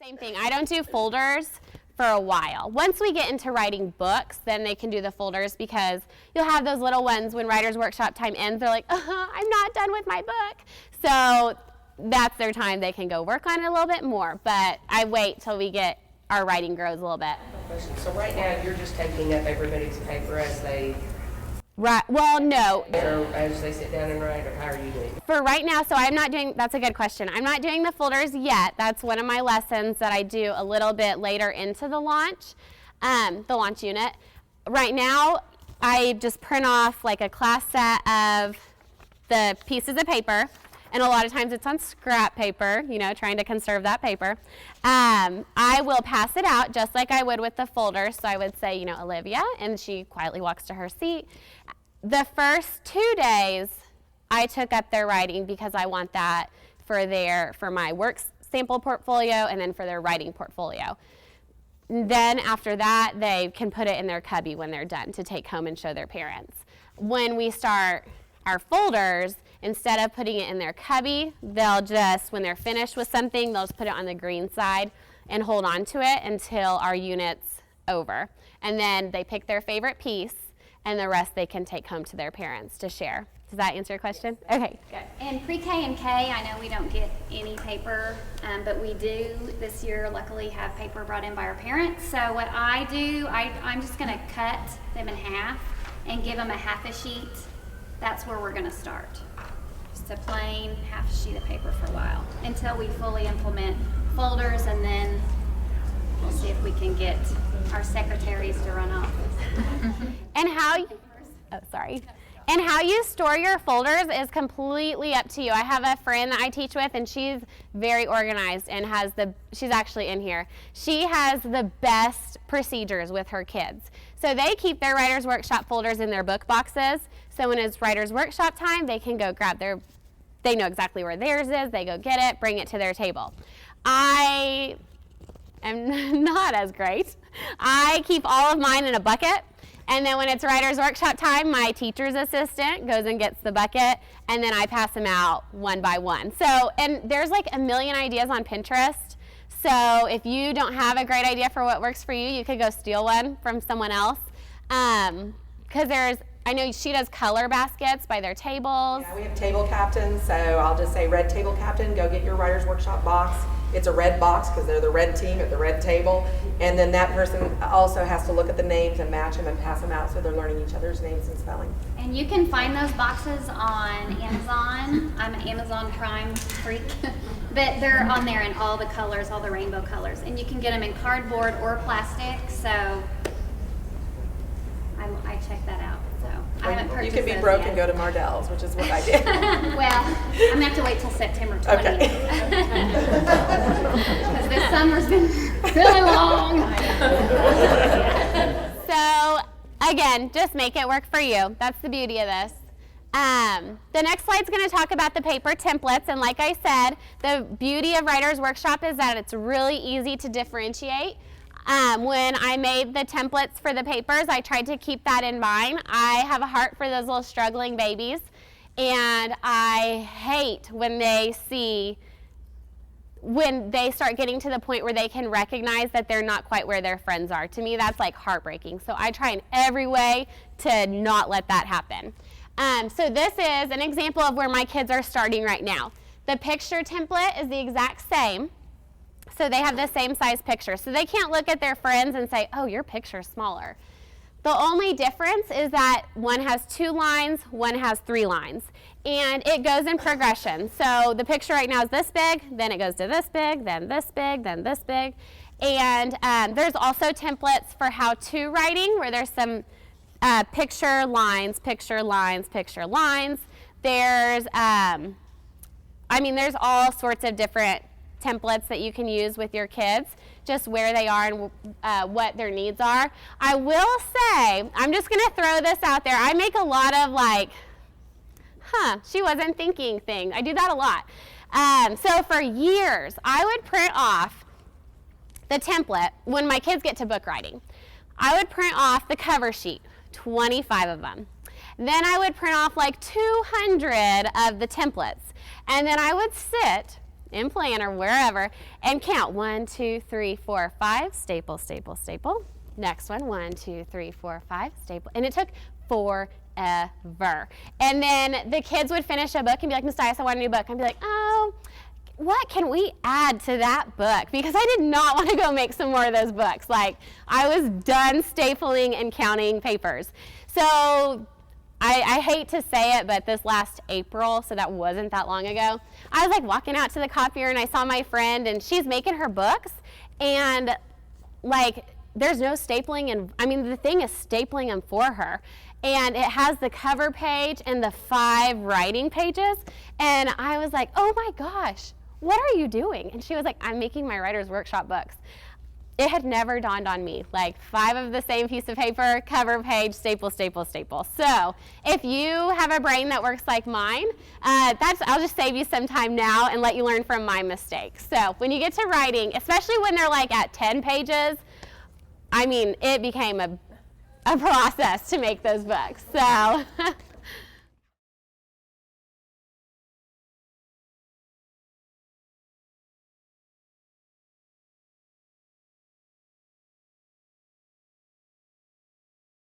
Same thing. I don't do folders for a while. Once we get into writing books, then they can do the folders, because you'll have those little ones when Writer's Workshop time ends, they're like, I'm not done with my book. So that's their time. They can go work on it a little bit more, but I wait till we get our writing grows a little bit. So right now you're just taking up everybody's paper as they... Right. Well, no. Or as they sit down and write, or how are you doing? For right now, so I'm not doing, that's a good question. I'm not doing the folders yet. That's one of my lessons that I do a little bit later into the launch unit. Right now, I just print off like a class set of the pieces of paper, and a lot of times it's on scrap paper, you know, trying to conserve that paper. I will pass it out just like I would with the folder. So I would say, you know, Olivia, and she quietly walks to her seat. The first 2 days, I took up their writing because I want that for my work sample portfolio and then for their writing portfolio. Then after that, they can put it in their cubby when they're done to take home and show their parents. When we start our folders, instead of putting it in their cubby, they'll just, when they're finished with something, they'll just put it on the green side and hold on to it until our unit's over. And then they pick their favorite piece, and the rest they can take home to their parents to share. Does that answer your question? Okay, good. In pre-K and K, I know we don't get any paper, but we do this year luckily have paper brought in by our parents. So what I do, I'm just gonna cut them in half and give them a half a sheet. That's where we're gonna start. Just a plain half sheet of paper for a while until we fully implement folders, and then we'll see if we can get our secretaries to run off. And how you store your folders is completely up to you. I have a friend that I teach with, and she's very organized and she's actually in here. She has the best procedures with her kids. So they keep their Writer's Workshop folders in their book boxes. So when it's Writer's Workshop time, they can go grab they know exactly where theirs is, they go get it, bring it to their table. I am not as great. I keep all of mine in a bucket, and then when it's Writer's Workshop time, my teacher's assistant goes and gets the bucket, and then I pass them out one by one. So, and there's like a million ideas on Pinterest. So if you don't have a great idea for what works for you, you could go steal one from someone else. Because I know she does color baskets by their tables. Yeah, we have table captains, so I'll just say red table captain, go get your Writer's Workshop box. It's a red box because they're the red team at the red table. And then that person also has to look at the names and match them and pass them out, so they're learning each other's names and spelling. And you can find those boxes on Amazon. I'm an Amazon Prime freak. But they're on there in all the colors, all the rainbow colors. And you can get them in cardboard or plastic, so I checked that out. So I haven't purchased You can be those broke yet. and go to Mardell's, which is what I did. Well, I'm going to have to wait till September 20th. Okay. Because this summer's been really long. So again, just make it work for you. That's the beauty of this. The next slide is going to talk about the paper templates, and like I said, the beauty of Writer's Workshop is that it's really easy to differentiate. When I made the templates for the papers, I tried to keep that in mind. I have a heart for those little struggling babies, and I hate when they start getting to the point where they can recognize that they're not quite where their friends are. To me, that's like heartbreaking. So I try in every way to not let that happen. So this is an example of where my kids are starting right now. The picture template is the exact same. So they have the same size picture. So they can't look at their friends and say, oh, your picture's smaller. The only difference is that one has 2 lines, one has 3 lines. And it goes in progression. So the picture right now is this big, then it goes to this big, then this big, then this big. And there's also templates for how-to writing where there's some picture lines, picture lines, picture lines. There's all sorts of different templates that you can use with your kids, just where they are and what their needs are. I will say, I'm just going to throw this out there. I make a lot of like, she wasn't thinking thing. I do that a lot. So for years, I would print off the template when my kids get to book writing. I would print off the cover sheet, 25 of them. Then I would print off like 200 of the templates. And then I would sit in Planner, wherever, and count 1, 2, 3, 4, 5, staple, staple, staple. Next one, 1, 2, 3, 4, 5, staple. And it took forever. And then the kids would finish a book and be like, Miss Dias, I want a new book. I'd be like, oh, what can we add to that book? Because I did not want to go make some more of those books. Like, I was done stapling and counting papers. So I hate to say it, but this last April, so that wasn't that long ago, I was like walking out to the copier and I saw my friend and she's making her books and like there's no stapling, and I mean the thing is stapling them for her. And it has the cover page and the 5 writing pages. And I was like, oh my gosh, what are you doing? And she was like, I'm making my writer's workshop books. It had never dawned on me, like 5 of the same piece of paper, cover page, staple, staple, staple. So if you have a brain that works like mine, I'll just save you some time now and let you learn from my mistakes. So when you get to writing, especially when they're like at 10 pages, I mean, it became a process to make those books. So